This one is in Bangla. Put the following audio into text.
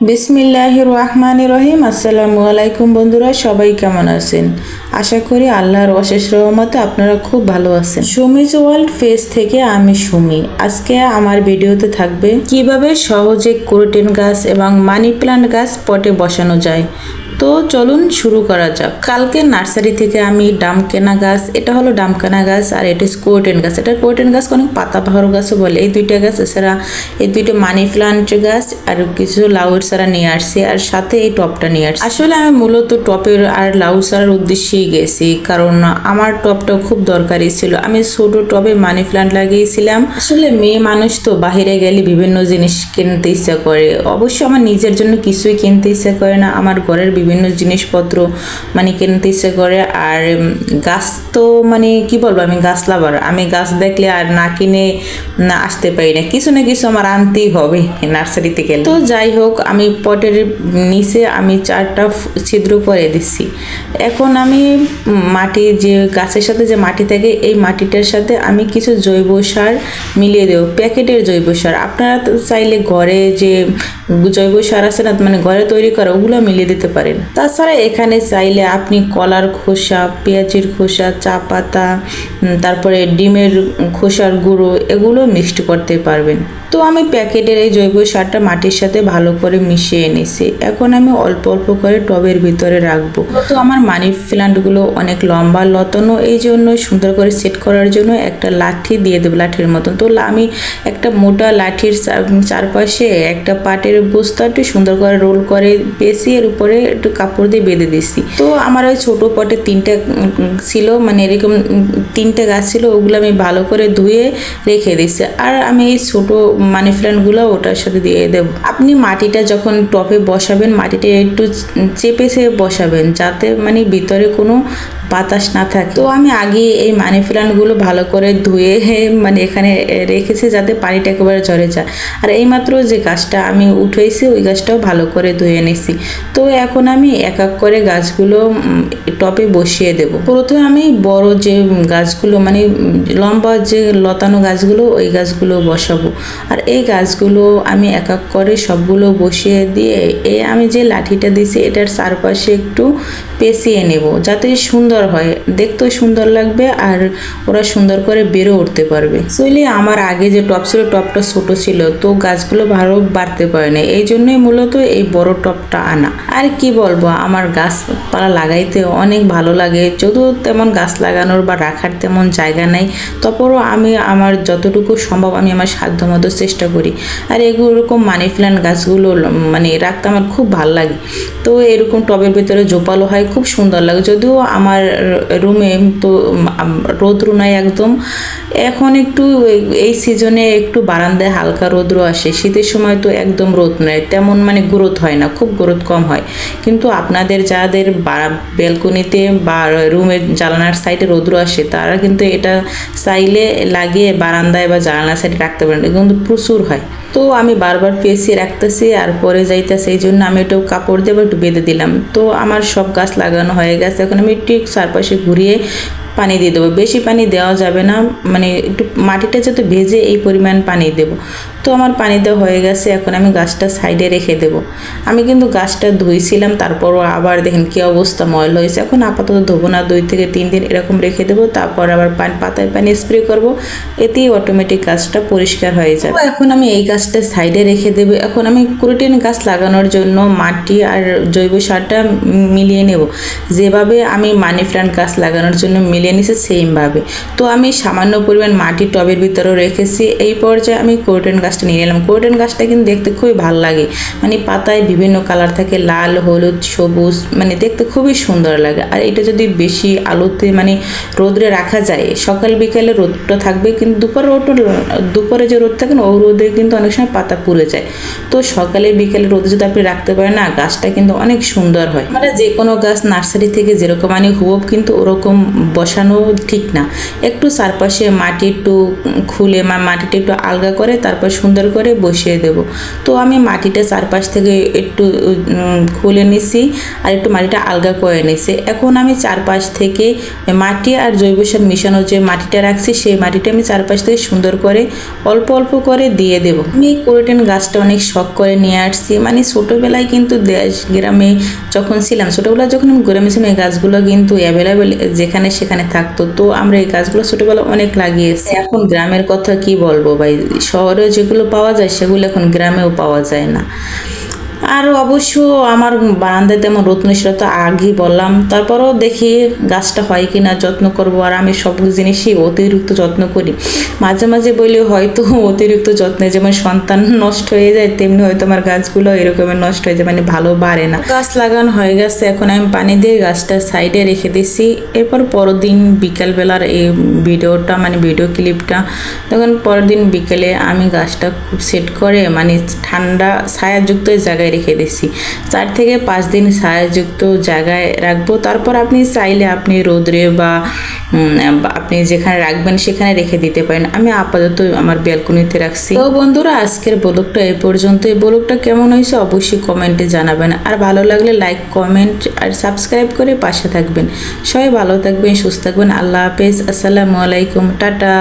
বিসমিল্লাহির রহমানির রহিম। আসসালামু আলাইকুম বন্ধুরা, সবাই কেমন আছেন? আশা করি আল্লাহর অশেষ রহমতে আপনারা খুব ভালো আছেন। সুমিজ ওয়ার্ল্ড পেজ থেকে আমি সুমি। আজকে আমার ভিডিওতে থাকবে কিভাবে সহজে ক্রোটন গাছ এবং মানি প্লান্ট গাছ পটে বসানো যায়। তো চলুন শুরু করা যাক। কালকে নার্সারি থেকে আমি ডামকেনা গাছ, এটা হলো ডামকেনা গাছ আর এটা ক্রোটন গাছ। এটা ক্রোটন গাছ অনেক পাতাবাহার গাছও বলে। এই দুইটা গাছ, এছাড়া এই দুইটা মানি প্লান্ট গাছ আর কিছু লাউ চারা নিয়ে আসছি, আর সাথে এই টপটা নিয়ে আসছি। আসলে আমি মূলত টপের আর লাউ চারার উদ্দেশ্যেই গেছি, কারণ আমার টপটা খুব দরকারি ছিল। আমি ছোট টবে মানি প্লান্ট লাগিয়েছিলাম। আসলে মেয়ে মানুষ তো বাহিরে গেলে বিভিন্ন জিনিস কিনতে ইচ্ছা করে। অবশ্য আমার নিজের জন্য কিছুই কিনতে ইচ্ছা করে না, আমার ঘরের বিভিন্ন জিনিসপত্র মানে কিনতে ইচ্ছে করে। আর গাছ তো মানে কি বলবো, আমি গাছ লাভার। আমি গাছ দেখলে আর না কিনে না আসতে পারি না, কিছু না কিছু আমার আনতেই হবে নার্সারিতে গেলে। তো যাই হোক, আমি পটের নিচে আমি 4টা ছিদ্র করে দিচ্ছি। এখন আমি মাটি, যে গাছের সাথে যে মাটি থাকে, এই মাটিটার সাথে আমি কিছু জৈব সার মিলিয়ে দেবো, প্যাকেটের জৈব সার। আপনারা তো চাইলে ঘরে যে জৈব সার আছে না, মানে ঘরে তৈরি করা, ওগুলো মিলিয়ে দিতে পারেন। তাছাড়া এখানে চাইলে আপনি কলার খোসা, পেঁয়াজের খোসা, চা পাতা, তারপরে ডিমের খোসার গুঁড়ো, এগুলো মিক্সড করতে পারবেন। তো আমি প্যাকেটের এই জৈব সারটা মাটির সাথে ভালো করে মিশিয়ে নিছি। এখন আমি অল্প অল্প করে টবের ভিতরে রাখবো। তো আমার মানি প্লান্টগুলো অনেক লম্বা লতানো, এই জন্য সুন্দর করে সেট করার জন্য একটা লাঠি দিয়ে দেবো, লাঠির মতন। তো আমি একটা মোটা লাঠির চারপাশে একটা পাটের বস্তা একটু সুন্দর করে রোল করে পেঁচিয়ে এর উপরে একটু কাপড় দিয়ে বেঁধে দিচ্ছি। তো আমার ওই ছোটো পটে 3টা ছিল, মানে এরকম 3টা গাছ ছিল, ওগুলো আমি ভালো করে ধুয়ে রেখে দিচ্ছি। আর আমি এই ছোটো মানি প্লান্টগুলো ওটার সাথে দিয়ে দেবো। আপনি মাটিটা যখন টবে বসাবেন, মাটিটা একটু চেপে বসাবেন, যাতে মানে ভিতরে কোনো বাতাস না থাকে। তো আমি আগে এই মানি প্লান্টগুলো ভালো করে ধুয়ে মানে এখানে রেখেছি, যাতে পানিটা একেবারে ঝরে যায়। আর এইমাত্র যে গাছটা আমি উঠেছি, ওই গাছটাও ভালো করে ধুয়ে নিছি। তো এখন আমি এক এক করে গাছগুলো টবে বসিয়ে দেব। প্রথমে আমি বড় যে গাছগুলো, মানে লম্বা যে লতানো গাছগুলো, ওই গাছগুলো বসাবো। আর এই গাছগুলো আমি এক এক করে সবগুলো বসিয়ে দিয়ে আমি যে লাঠিটা দিছি এটার চারপাশে একটু পেঁচিয়ে নেব, যাতে সুন্দর হয়, দেখতেও সুন্দর লাগবে আর ওরা সুন্দর করে বেরো উঠতে পারবে। আসলে আমার আগে যে টব ছিল, টবটা ছোট ছিল, তো গাছগুলো ভালো বাড়তে পারে না, এই জন্যই মূলত এই বড় টবটা আনা। আর কি বলবো, আমার গাছপালা লাগাইতে অনেক ভালো লাগে, যদিও তেমন গাছ লাগানোর বা রাখার তেমন জায়গা নাই, তারপরও আমি আমার যতটুকু সম্ভব আমি আমার সাধ্যমতো চেষ্টা করি। আর এরকম মানি প্লান্ট গাছগুলো মানে রাখতে আমার খুব ভালো লাগে। তো এরকম টবের ভিতরে জোপালো হয়, খুব সুন্দর লাগে। যদিও আমার রুমে তো রৌদ্র নাই একদম, এখন একটু এই সিজনে একটু বারান্দায় হালকা রৌদ্র আসে, শীতের সময় তো একদম রোদ নেয়, তেমন মানে গ্রোথ হয় না, খুব গ্রোথ কম হয়। কিন্তু আপনাদের যাদের ব্যালকনিতে বা রুমের জানালার সাইডে রৌদ্র আসে, তারা কিন্তু এটা চাইলে লাগিয়ে বারান্দায় বা জানালার সাইডে রাখতে পারেন, কিন্তু প্রচুর হয়। তো আমি বারবার পেঁচিয়ে রাখতেছি আর পরে যাইতেছে, এই জন্য আমি একটু কাপড় দিয়ে একটু বেঁধে দিলাম। তো আমার সব গাছ লাগানো হয়ে গেছে। এখন আমি ঠিক চারপাশে ঘুরিয়ে পানি দিয়ে দেবো। বেশি পানি দেওয়া যাবে না, মানে একটু মাটিটা যাতে ভেজে এই পরিমাণ পানি দেব। তো আমার পানি দেওয়া হয়ে গেছে, এখন আমি গাছটা সাইডে রেখে দেব। আমি কিন্তু গাছটা ধুইছিলাম, তারপরও আবার দেখেন কী অবস্থা, ময়লা হয়েছে। এখন আপাতত ধোবো না, 2 থেকে 3 দিন এরকম রেখে দেবো, তারপর আবার পাতায় পানি স্প্রে করব, এতেই অটোমেটিক গাছটা পরিষ্কার হয়ে যাবে। এখন আমি এই গাছটা সাইডে রেখে দেবো। এখন আমি ক্রোটন গাছ লাগানোর জন্য মাটি আর জৈব সারটা মিলিয়ে নেব, যেভাবে আমি মানি প্লান্ট গাছ লাগানোর জন্য মিলিয়ে নিয়েছি সেমভাবে। তো আমি সামান্য পরিমাণ মাটি টবের ভিতরেও রেখেছি। এই পর্যায়ে আমি ক্রোটন গাছটা নিয়ে নিলাম। ক্রোটন গাছটা কিন্তু দেখতে খুবই ভালো লাগে, মানে পাতায় বিভিন্ন কালার থাকে, লাল, হলুদ, সবুজ, মানে দেখতে খুবই সুন্দর লাগে। আর এটা যদি বেশি আলোতে মানে রোদে রাখা যায়, সকাল বিকালে রোদটা থাকবে, কিন্তু দুপুরে যে রোদ থাকে না, ওই রোদে কিন্তু অনেক সময় পাতা পুড়ে যায়। তো সকালে বিকালে রোদে যদি আপনি রাখতে পারেন না, গাছটা কিন্তু অনেক সুন্দর হয়। মানে যে কোনো গাছ নার্সারি থেকে যেরকম মানে হুবহু কিন্তু ওরকম বসানো বসানো ঠিক না, একটু চারপাশে মাটি একটু খুলে মাটিটা একটু আলগা করে তারপর সুন্দর করে বসিয়ে দেব। তো আমি মাটিটা চারপাশ থেকে একটু খুলে নিছি আর একটু মাটিটা আলগা করে নিছি। এখন আমি চারপাশ থেকে মাটি আর জৈব সার মিশানো যে মাটিটা রাখছি সেই মাটিটা আমি চারপাশ থেকে সুন্দর করে অল্প অল্প করে দিয়ে দেব। আমি ক্রোটন গাছটা অনেক শখ করে নিয়ে আসছি, মানে ছোটোবেলায় কিন্তু দেশ গ্রামে যখন ছিলাম, ছোটোবেলায় যখন আমি গ্রামে ছিলাম এই গাছগুলো কিন্তু অ্যাভেলেবেল যেখানে সেখানে থাকতো। তো আমরা এই গাছগুলো ছোটোবেলায় অনেক লাগিয়েছি। এখন গ্রামের কথা কি বলবো ভাই, শহরে যেগুলো পাওয়া যায় সেগুলো এখন গ্রামেও পাওয়া যায় না। আর অবশ্য আমার বারান্দায় তেমন রোদ নেই, সেটা তো আগেই বললাম। তারপরও দেখি গাছটা হয় কি না, যত্ন করবো। আর আমি সব জিনিসই অতিরিক্ত যত্ন করি, মাঝে মাঝে বলি হয়তো অতিরিক্ত যত্নে যেমন সন্তান নষ্ট হয়ে যায়, তেমনি হয়তো আমার গাছগুলো এরকমের নষ্ট হয়ে যায়, মানে ভালো বাড়ে না। গাছ লাগানো হয়ে গেছে, এখন আমি পানি দিয়ে গাছটা সাইডে রেখে দিচ্ছি। এরপর পরের দিন বিকালবেলার এই ভিডিওটা, মানে ভিডিও ক্লিপটা, তখন পরের দিন বিকেলে আমি গাছটা খুব সেট করে মানে ঠান্ডা ছায়াযুক্ত জায়গায় রেখে দিচ্ছি। 4 থেকে 5 দিন ছায়াযুক্ত জায়গায় রাখবো। তারপর আপনি চাইলে আপনি রোদরে বা আপনি যেখানে রাখবেন সেখানে রেখে দিতে পারেন। আমি আপাতত আমার ব্যালকনিতে রাখছি। তো বন্ধুরা, আজকের ব্লগটা এই পর্যন্ত। এই ব্লগটা কেমন হয়েছে অবশ্যই কমেন্টে জানাবেন, আর ভালো লাগলে লাইক, কমেন্ট আর সাবস্ক্রাইব করে পাশে থাকবেন। সবাই ভালো থাকবেন, সুস্থ থাকবেন। আল্লাহ হাফেজ, আসসালামু আলাইকুম, টাটা।